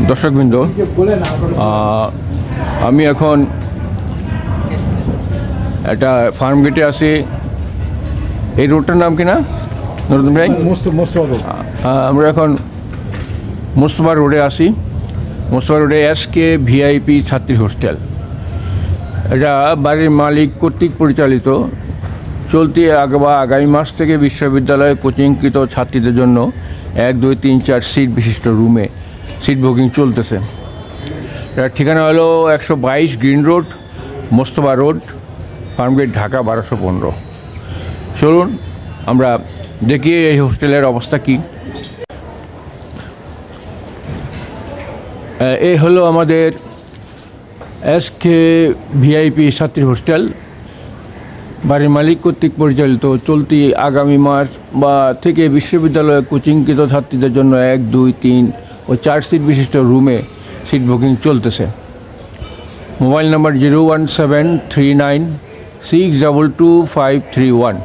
দর্শকবৃন্দ, আমি এখন একটা ফার্ম গেটে আছি। এই রোডটার নাম কি না নতুন ভাই? আমরা এখন মোস্তফা রোডে আছি। মোস্তফা রোডে এসকে ভিআইপি ছাত্রী হোস্টেল। এটা বাড়ির মালিক কর্তৃক পরিচালিত। চলতি আগামী মাস থেকে বিশ্ববিদ্যালয়ে কোচিংকৃত ছাত্রীদের জন্য 1, 2, 3, 4 সিট বিশিষ্ট রুমে সিট বুকিং চলতেছে। এটার ঠিকানা হলো 122 green road, Mostafa road, Farmgate, Dhaka 1215। চলুন আমরা দেখি এই হোস্টেলের অবস্থা কী। এই হলো আমাদের এসকে ভিআইপি ছাত্রী হোস্টেল, বাড়ির মালিক কর্তৃক পরিচালিত। চলতি আগামী মাস থেকে বিশ্ববিদ্যালয়ে কোচিংকৃত ছাত্রীদের জন্য 1, 2, 3 ও 4 সিট বিশিষ্ট রুমে সিট বুকিং চলতেছে। Mobile number 01739622531,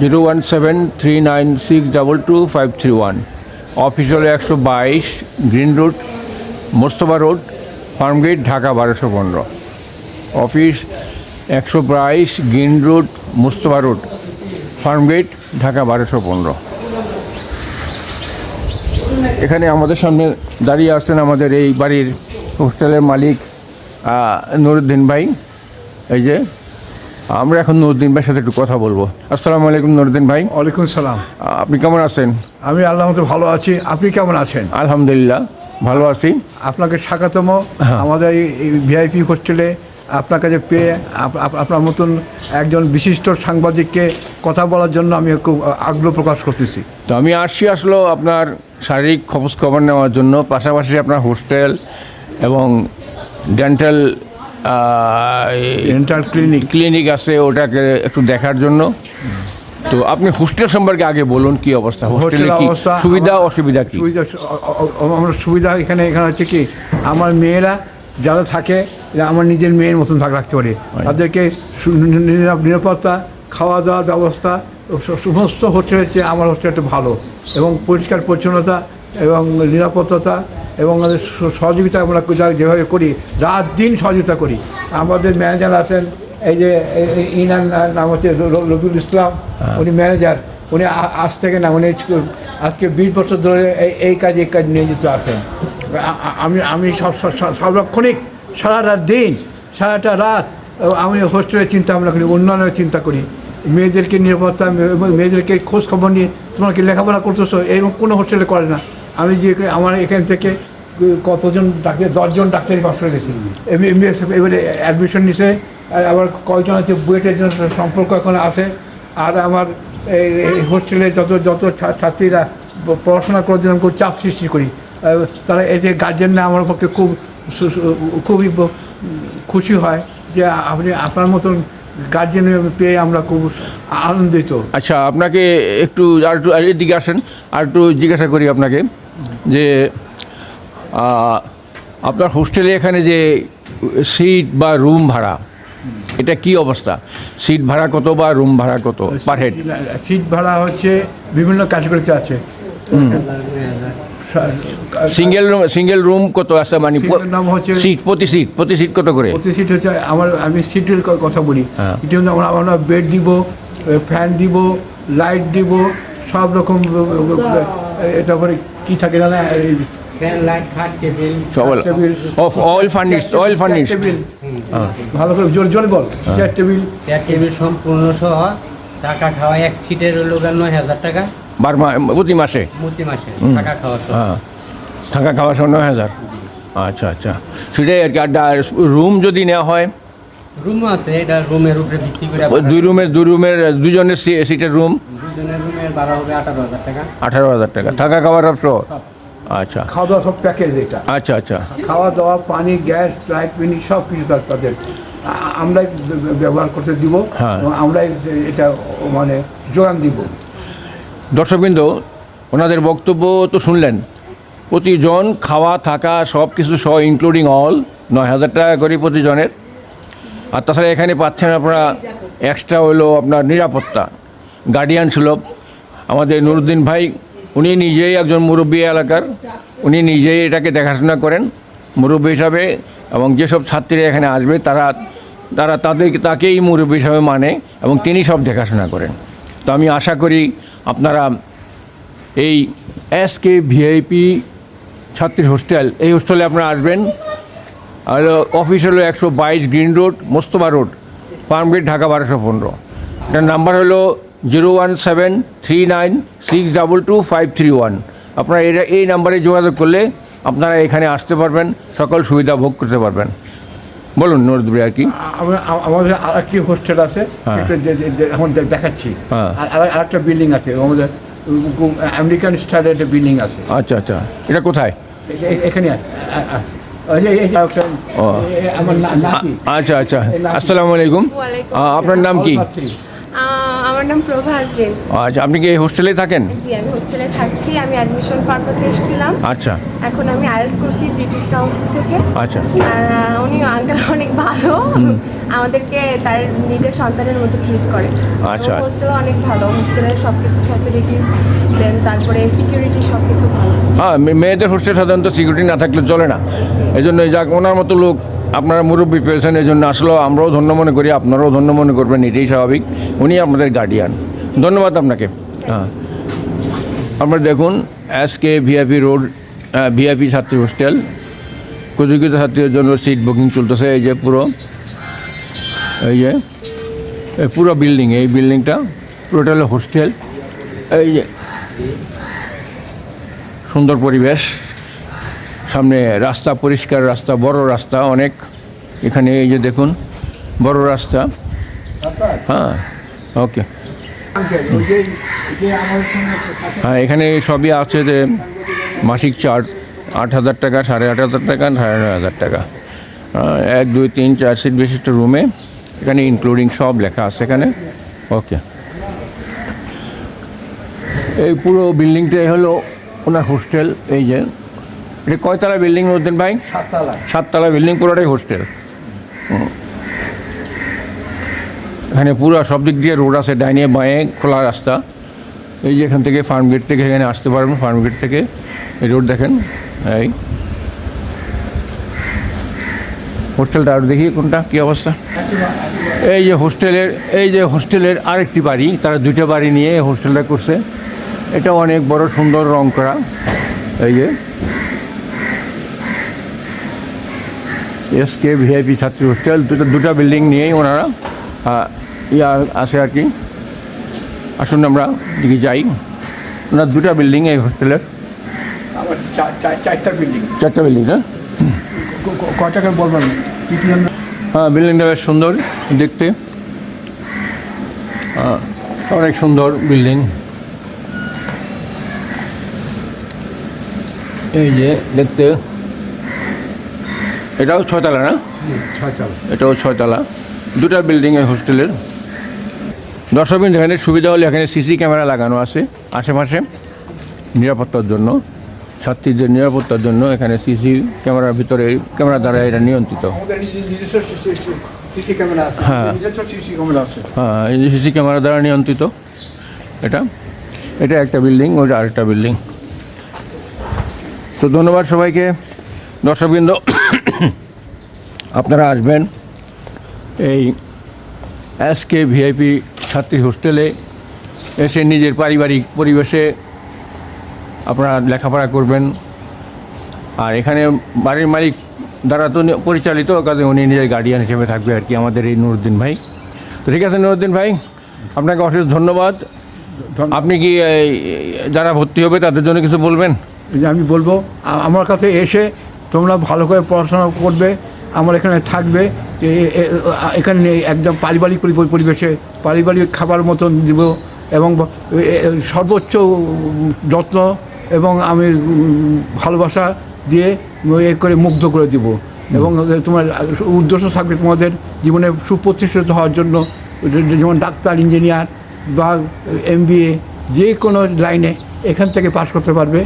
01739622531। অফিস হলো 122 green road, Mostafa road, Farmgate, Dhaka 1215। Office 122 green road, Mostafa road, Farmgate, Dhaka 1215। এখানে আমাদের সামনে দাঁড়িয়ে আসছেন আমাদের এই বাড়ির হোস্টেলের মালিক নুরুদ্দিন ভাই। এই যে আমরা এখন নুরুদ্দিন ভাইয়ের সাথে একটু কথা বলবো। আসসালামু আলাইকুম নুরুদ্দিন ভাই। ওয়ালাইকুম সালাম। আপনি কেমন আছেন? আমি আল্লাহর মতো ভালো আছি। আপনি কেমন আছেন? আলহামদুলিল্লাহ ভালো আছি। আপনাকে স্বাগতম আমাদের এই ভিআইপি হোস্টেলে। আপনার কাছে পেয়ে আপনার মতন একজন বিশিষ্ট সাংবাদিককে কথা বলার জন্য আমি খুব আগ্রহ প্রকাশ করতেছি। তো আমি আসছি আসলে আপনার শারীরিক খবর নেওয়ার জন্য, পাশাপাশি আপনার হোস্টেল এবং ডেন্টাল ক্লিনিক আছে, ওটাকে একটু দেখার জন্য। তো আপনি হোস্টেল সম্পর্কে আগে বলুন, কি অবস্থা হোস্টেলের, কি সুবিধা অসুবিধা? কি আমার সুবিধা এখানে হচ্ছে কি, আমার মেয়েরা যারা থাকে আমার নিজের মেয়ের মতন রাখতে পারি। তাদেরকে নিরাপত্তা, খাওয়া দাওয়ার ব্যবস্থা সমস্ত হোস্টেলের চেয়ে আমার হোস্টেলটা ভালো, এবং পরিষ্কার পরিচ্ছন্নতা এবং নিরাপত্তা এবং আমাদের সহযোগিতা আমরা যেভাবে করি, রাত দিন সহযোগিতা করি। আমাদের ম্যানেজার আছেন, এই যে ইনার নাম হচ্ছে রবিউল ইসলাম, উনি ম্যানেজার। উনি আজ থেকে না, উনি আজকে 20 বছর ধরে এই কাজ নিয়োজিত আছেন। আমি সার্বক্ষণিক সারাটা দিন সারাটা রাত আমি হোস্টেলের চিন্তা ভাবনা করি, উন্নয়নের চিন্তা করি, মেয়েদেরকে নিরাপত্তা, মেয়েদেরকে খোঁজ খবর নিয়ে তোমরা কি লেখাপড়া করতেছো, এরকম কোনো হোস্টেলে করে না। আমি যে আমার এখান থেকে কতজন ডাক্তার, 10 জন ডাক্তারি পাশ করে গেছি, এবারে অ্যাডমিশন নিছে। আবার কয়েকজন আছে বুয়েটের জন্য সম্পর্ক এখন আছে। আর আমার এই হোস্টেলে যত ছাত্রীরা পড়াশোনা করার জন্য খুব চাপ সৃষ্টি করি, তারা এই যে গার্জেনরা আমার পক্ষে খুবই খুশি হয় যে আপনি আপনার মতন গার্জেন পেয়ে আমরা খুব আনন্দিত। আচ্ছা, আপনাকে একটু এদিকে আসেন, আর একটু জিজ্ঞাসা করি আপনাকে যে আপনার হোস্টেলে এখানে যে সিট বা রুম ভাড়া, এটা কি অবস্থা? সিট ভাড়া কত বা রুম ভাড়া কত পার হেড? সিট ভাড়া হচ্ছে বিভিন্ন ক্যাটাগরিতে আছে। সিঙ্গেল রুম কত আছে, মানে প্রতি সিট কত করে? প্রতি সিট হচ্ছে আমি সিটের কথা বলি। আমরা বেড দিব, ফ্যান দিব, লাইট দিব, সব রকম। তারপরে কি থাকে জানা, ভালো করে জোরে বল। চেয়ার টেবিল সম্পূর্ণ সহ টাকা খাওয়া এক সিটের হলো 9,000 টাকা প্রতি মাসে। টাকা খাওয়া সহ, থাকা খাওয়া সহ 9,000। আচ্ছা আচ্ছা, সেটাই আর কি। আর রুম যদি নেওয়া হয়, রুম আছে, এটা রুমের উপরে ভিত্তি করে দুজনের সিটের রুম, দুজনের রুমের ভাড়া হবে 18,000 টাকা। 18,000 টাকা থাকা খাওয়ার সব? আচ্ছা, খাওয়া দাওয়া সব প্যাকেজ এটা। আচ্ছা আচ্ছা, খাওয়া দাওয়া, পানি, গ্যাস, লাইট, মিনি সব কিছু তাদের আমরাই ব্যবহার করতে দিব, আমরাই এটা মানে যোগান দিব। দর্শকবৃন্দ, ওনাদের বক্তব্য তো শুনলেন। প্রতিজন খাওয়া থাকা সব কিছু সহ ইনক্লুডিং অল 9,000 টাকা করে প্রতিজনের। আর তাছাড়া এখানে পাচ্ছেন আপনারা এক্সট্রা হলো আপনার নিরাপত্তা, গার্ডিয়ান সুলভ। আমাদের নুরুদ্দিন ভাই উনি নিজেই একজন মুরব্বী এলাকার, উনি নিজেই এটাকে দেখাশোনা করেন মুরব্বী হিসাবে, এবং যেসব ছাত্রীরা এখানে আসবে তাকেই মুরব্বী হিসাবে মানে, এবং তিনি সব দেখাশোনা করেন। তো আমি আশা করি আপনারা এই SK VIP ছাত্রী হোস্টেল, এই হোস্টেলে আপনারা আসবেন। আর অফিস হলো 122 green road, Mostafa road, Farmgate, Dhaka 1215। এটার নাম্বার হলো 01739622531। আপনারা এই নাম্বারে যোগাযোগ করলে আপনারা এখানে আসতে পারবেন, সকল সুবিধা ভোগ করতে পারবেন। বলুন নুরুদ্দিন ভাই আর কি। আমাদের আরেকটি হোস্টেল আছে, হ্যাঁ। এখন দেখাচ্ছি। হ্যাঁ। আর আরেকটা বিল্ডিং আছে আমাদের, আমেরিকান স্টাইলের একটা বিল্ডিং আছে। আচ্ছা আচ্ছা, এটা কোথায়? এখানে আছে। আমার নাতি। আচ্ছা আচ্ছা, আসসালামু আলাইকুম। আপনার নাম কি? আমার নাম প্রভা আজরিন। আচ্ছা, আপনি কি এই হোস্টেলে থাকেন? জি, আমি হোস্টেলে থাকছি। আমি অ্যাডমিশন পারপাসে এসেছিলাম। আচ্ছা এখন আমি আইএলটিএস করছি ব্রিটিশ কাউন্সিল থেকে। আচ্ছা। আর উনি আঙ্কেল অনেক ভালো, আমাদেরকে তার নিজের সন্তানের মতো ট্রিট করে। আচ্ছা। হোস্টেল অনেক ভালো, হোস্টেলের সব কিছু ফ্যাসিলিটিস, দেন তারপরে সিকিউরিটি সব কিছু ভালো। হ্যাঁ, মেয়েদের হোস্টেল সাধারণত সিকিউরিটি না থাকলে চলে না, এই জন্য যাক ওনার মতো লোক আপনারা মুরব্বী পেয়েছেন, এই জন্য আসলে আমরাও ধন্য মনে করি, আপনারাও ধন্য মনে করবেন, এটাই স্বাভাবিক। উনি আপনাদের গার্ডিয়ান, ধন্যবাদ আপনাকে। হ্যাঁ, আপনারা দেখুন SK VIP রোড VIP ছাত্রী হোস্টেল, প্রযোজিত ছাত্রীদের জন্য সিট বুকিং চলতেছে। এই যে পুরো পুরো বিল্ডিং, এই বিল্ডিংটা পুরোটা হলো হোস্টেল। এই যে সুন্দর পরিবেশ, সামনে রাস্তা, পরিষ্কার রাস্তা, বড় রাস্তা অনেক এখানে। এই যে দেখুন বড় রাস্তা। হ্যাঁ, ওকে। হ্যাঁ, এখানে সবই আছে যে মাসিক চার্জ 8,000 টাকা, 8,500 টাকা, 9,500 টাকা। 1 2 3 4 সিট বিশিষ্ট রুমে, এখানে ইনক্লুডিং সব লেখা আছে এখানে। ওকে, এই পুরো বিল্ডিংটাই হলো ওনার হোস্টেল। এই যে এটা কয়তলা বিল্ডিং বলতেন ভাই? 7তলা বিল্ডিং, পুরোটাই হোস্টেল। এখানে পুরো সব দিক দিয়ে রোড আছে, ডাইনে বাঁয়ে খোলা রাস্তা। এই যে এখান থেকে ফার্মগেট থেকে এখানে আসতে পারবেন, ফার্মগেট থেকে এই রোড দেখেন। এই হোস্টেলটা আর দেখি কোনটা কী অবস্থা। এই যে হোস্টেলের আরেকটি বাড়ি, তারা 2টা বাড়ি নিয়ে হোস্টেলটা করছে। এটা অনেক বড়, সুন্দর রং করা। এই যে SK VIP ছাত্রী হোস্টেল, দুটা বিল্ডিং নিয়েই ওনারা আসে আর কি। আসুন আমরা দিকে যাই। ওনার 2টা বিল্ডিং এই হোস্টেলের। আমার 4টা বিল্ডিং। 4টা বিল্ডিং না? কটাকে বলবেন? হ্যাঁ, বিল্ডিংটা বেশ সুন্দর দেখতে, অনেক সুন্দর বিল্ডিং। এই যে দেখতে, এটাও 6তলা না? 6তলা। এটাও 6তলা, 2টা বিল্ডিং এই হোস্টেলের। দর্শকবৃন্দ, এখানে সুবিধা হলে এখানে CC ক্যামেরা লাগানো আছে আশেপাশে নিরাপত্তার জন্য, ছাত্রীদের নিরাপত্তার জন্য। এখানে CC ক্যামেরার ভিতরে, ক্যামেরা দ্বারা এটা নিয়ন্ত্রিত। হ্যাঁ হ্যাঁ, এই যে CC ক্যামেরা দ্বারা নিয়ন্ত্রিত। এটা একটা বিল্ডিং, ওইটা আরেকটা বিল্ডিং। তো ধন্যবাদ সবাইকে। দর্শকবৃন্দ, আপনারা আসবেন এই SK VIP ছাত্রী হোস্টেলে, এসে নিজের পারিবারিক পরিবেশে আপনারা লেখাপড়া করবেন। আর এখানে বাড়ির মালিক দ্বারা তো পরিচালিত, কাজে উনি নিজের গার্ডিয়ান হিসেবে থাকবে আর কি, আমাদের এই নুরুদ্দিন ভাই। তো ঠিক আছে নুরুদ্দিন ভাই, আপনাকে অশেষ ধন্যবাদ। আপনি কি যারা ভর্তি হবে তাদের জন্য কিছু বলবেন? আমি বলবো, আমার কাছে এসে তোমরা ভালো করে পড়াশোনা করবে, আমার এখানে থাকবে। এখানে একদম পারিবারিক পরিবেশে পারিবারিক খাবার মতন দিব, এবং সর্বোচ্চ যত্ন এবং আমি ভালোবাসা দিয়ে এ করে মুগ্ধ করে দিব। এবং তোমার উদ্দেশ্য থাকবে তোমাদের জীবনে সুপ্রতিষ্ঠিত হওয়ার জন্য, যেমন ডাক্তার, ইঞ্জিনিয়ার বা MBA, যে কোনো লাইনে এখান থেকে পাস করতে পারবে।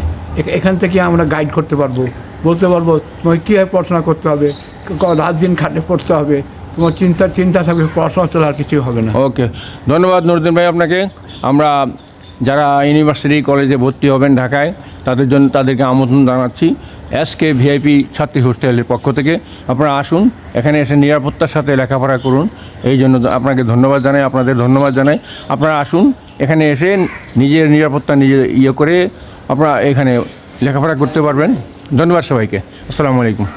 এখান থেকে আমরা গাইড করতে পারবো, বলতে পারবো তোমাকে কীভাবে পড়াশোনা করতে হবে, রাত দিন খাটে পড়তে হবে। তোমার চিন্তা থাকবে, পড়াশোনা চলে আর কিছুই হবে না। ওকে, ধন্যবাদ নুরুদ্দিন ভাই আপনাকে। আমরা যারা ইউনিভার্সিটি কলেজে ভর্তি হবেন ঢাকায় তাদেরকে আমন্ত্রণ জানাচ্ছি এসকে ভিআইপি ছাত্রী হোস্টেলের পক্ষ থেকে। আপনারা আসুন, এখানে এসে নিরাপত্তার সাথে লেখাপড়া করুন। এই জন্য আপনাকে ধন্যবাদ জানাই, আপনাদের ধন্যবাদ জানাই। আপনারা আসুন, এখানে এসে নিজের নিরাপত্তা নিজে করে আপনারা এখানে লেখাপড়া করতে পারবেন। ধন্যবাদ সবাইকে। আসসালামু আলাইকুম।